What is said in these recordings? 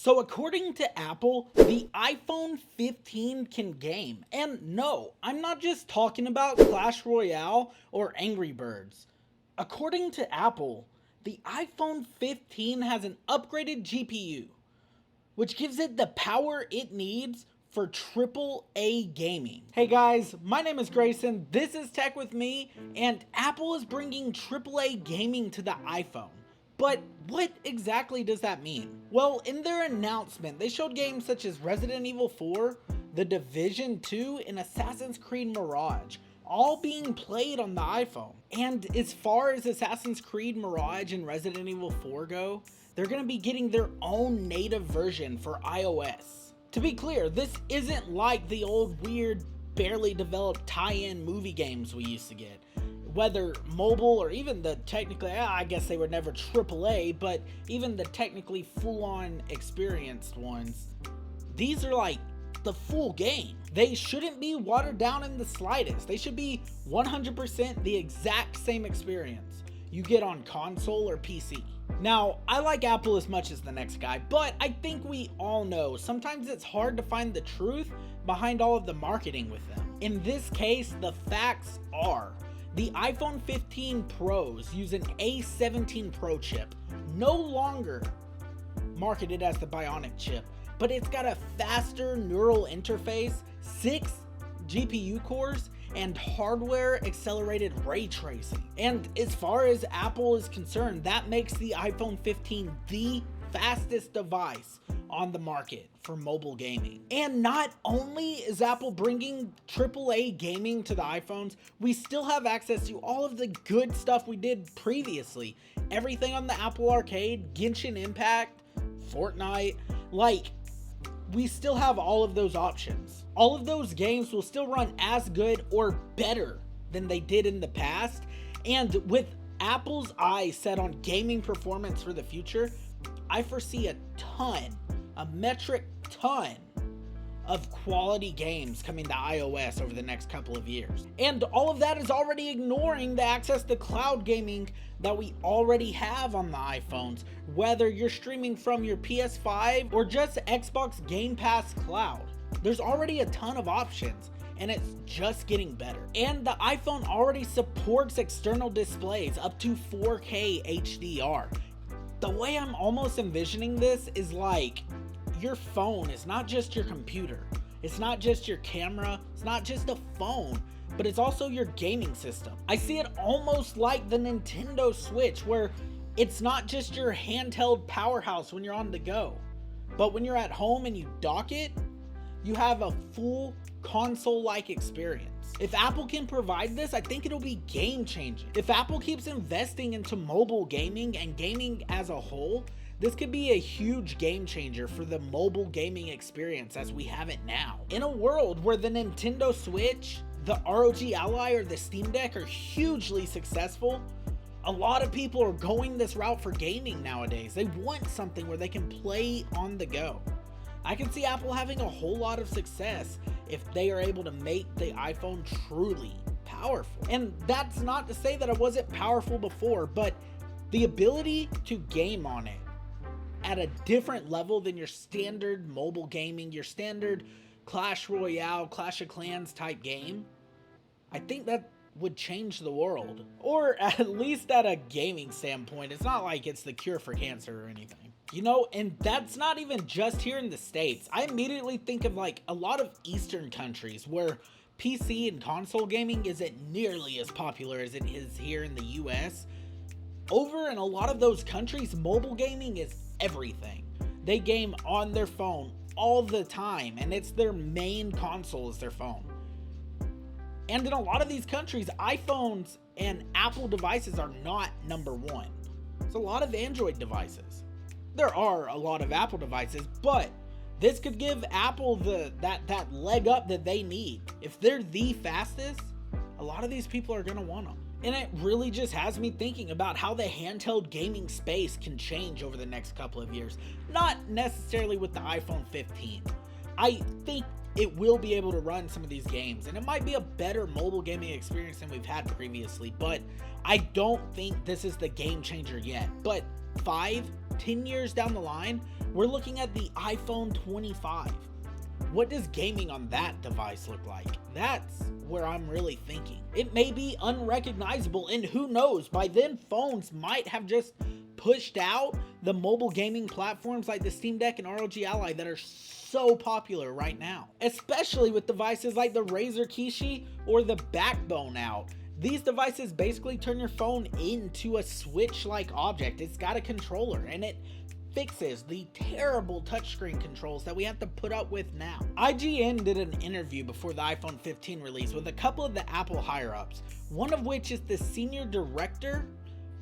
So according to Apple, the iPhone 15 can game. And no, I'm not just talking about Clash Royale or Angry Birds. According to Apple, the iPhone 15 has an upgraded GPU, which gives it the power it needs for AAA gaming. Hey guys, my name is Grayson, this is Tech With Me, and Apple is bringing AAA gaming to the iPhone. But what exactly does that mean? Well, in their announcement, they showed games such as Resident Evil 4, The Division 2, and Assassin's Creed Mirage, all being played on the iPhone. And as far as Assassin's Creed Mirage and Resident Evil 4 go, they're going to be getting their own native version for iOS. To be clear, this isn't like the old weird, barely developed tie-in movie games we used to get. Whether mobile or even the technically, I guess they were never AAA, but even the technically full-on experienced ones, these are like the full game. They shouldn't be watered down in the slightest. They should be 100% the exact same experience you get on console or PC. Now, I like Apple as much as the next guy, but I think we all know sometimes it's hard to find the truth behind all of the marketing with them. In this case, the facts are the iPhone 15 Pros use an A17 Pro chip, no longer marketed as the Bionic chip, but it's got a faster neural interface, 6 GPU cores, and hardware accelerated ray tracing. And as far as Apple is concerned, that makes the iPhone 15 the fastest device on the market for mobile gaming. And not only is Apple bringing AAA gaming to the iPhones, we still have access to all of the good stuff we did previously. Everything on the Apple Arcade, Genshin Impact, Fortnite, we still have all of those options. All of those games will still run as good or better than they did in the past. And with Apple's eyes set on gaming performance for the future, I foresee a metric ton of quality games coming to iOS over the next couple of years. And all of that is already ignoring the access to cloud gaming that we already have on the iPhones, whether you're streaming from your PS5 or just Xbox Gamepass Cloud. There's already a ton of options, and it's just getting better. And the iPhone already supports external displays up to 4K HDR. The way I'm almost envisioning this is like your phone is not just your computer. It's not just your camera. It's not just a phone, but it's also your gaming system. I see it almost like the Nintendo Switch, where it's not just your handheld powerhouse when you're on the go, but when you're at home and you dock it, you have a full console-like experience. If Apple can provide this, I think it'll be game-changing. If Apple keeps investing into mobile gaming and gaming as a whole, this could be a huge game changer for the mobile gaming experience as we have it now. In a world where the Nintendo Switch, the ROG Ally, or the Steam Deck are hugely successful, a lot of people are going this route for gaming nowadays. They want something where they can play on the go. I can see Apple having a whole lot of success if they are able to make the iPhone truly powerful. And that's not to say that it wasn't powerful before, but the ability to game on it at a different level than your standard mobile gaming, your standard Clash Royale, Clash of Clans type game, I think that would change the world. Or at least at a gaming standpoint. It's not like it's the cure for cancer or anything. You know, and that's not even just here in the States. I immediately think of like a lot of Eastern countries where PC and console gaming isn't nearly as popular as it is here in the US. Over in a lot of those countries, mobile gaming is everything. They game on their phone all the time, and it's their main console is their phone. And in a lot of these countries, iPhones and Apple devices are not number one. It's a lot of Android devices. There are a lot of Apple devices, but this could give Apple that leg up that they need. If they're the fastest, a lot of these people are going to want them. And it really just has me thinking about how the handheld gaming space can change over the next couple of years. Not necessarily with the iPhone 15. I think it will be able to run some of these games, and it might be a better mobile gaming experience than we've had previously, but I don't think this is the game changer yet. But 5-10 years down the line, we're looking at the iPhone 25. What does gaming on that device look like? That's where I'm really thinking. It may be unrecognizable, and who knows, by then phones might have just pushed out the mobile gaming platforms like the Steam Deck and ROG Ally that are so popular right now. Especially with devices like the Razer Kishi or the Backbone out. These devices basically turn your phone into a Switch-like object. It's got a controller, and it fixes the terrible touchscreen controls that we have to put up with now. IGN did an interview before the iPhone 15 release with a couple of the Apple higher-ups, one of which is the senior director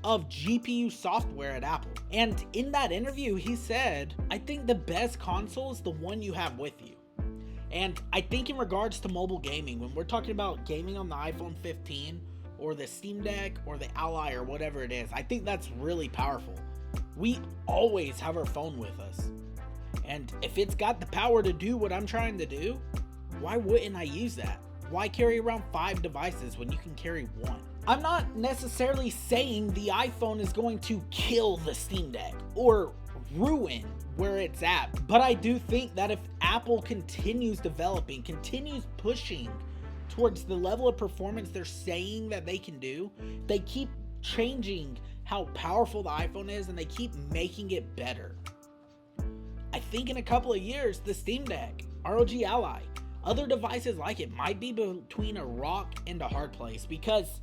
of GPU software at Apple. And in that interview, he said, I think the best console is the one you have with you. And I think in regards to mobile gaming, when we're talking about gaming on the iPhone 15 or the Steam Deck or the Ally or whatever it is, I think that's really powerful. We always have our phone with us. And if it's got the power to do what I'm trying to do, why wouldn't I use that? Why carry around 5 devices when you can carry 1? I'm not necessarily saying the iPhone is going to kill the Steam Deck or ruin where it's at, but I do think that if Apple continues developing, continues pushing towards the level of performance they're saying that they can do, they keep changing how powerful the iPhone is and they keep making it better. I think in a couple of years, the Steam Deck, ROG Ally, other devices like it might be between a rock and a hard place, because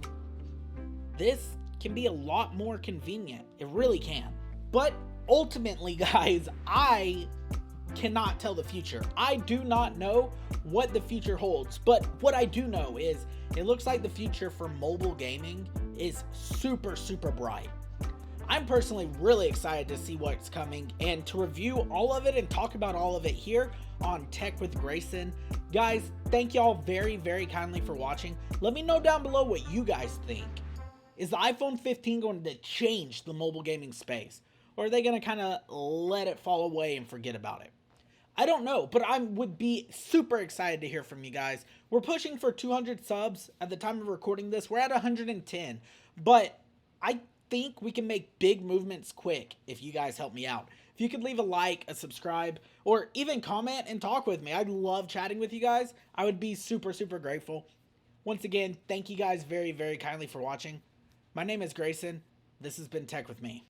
this can be a lot more convenient. It really can. But ultimately, guys, I cannot tell the future. I do not know what the future holds, but what I do know is it looks like the future for mobile gaming is super, super bright. I'm personally really excited to see what's coming and to review all of it and talk about all of it here on Tech with Grayson. Guys, thank y'all very, very kindly for watching. Let me know down below what you guys think. Is the iPhone 15 going to change the mobile gaming space? Or are they going to kind of let it fall away and forget about it? I don't know, but I would be super excited to hear from you guys. We're pushing for 200 subs at the time of recording this. We're at 110, but I think we can make big movements quick if you guys help me out. If you could leave a like, a subscribe, or even comment and talk with me. I'd love chatting with you guys. I would be super, super grateful. Once again, thank you guys very, very kindly for watching. My name is Grayson. This has been Tech with me.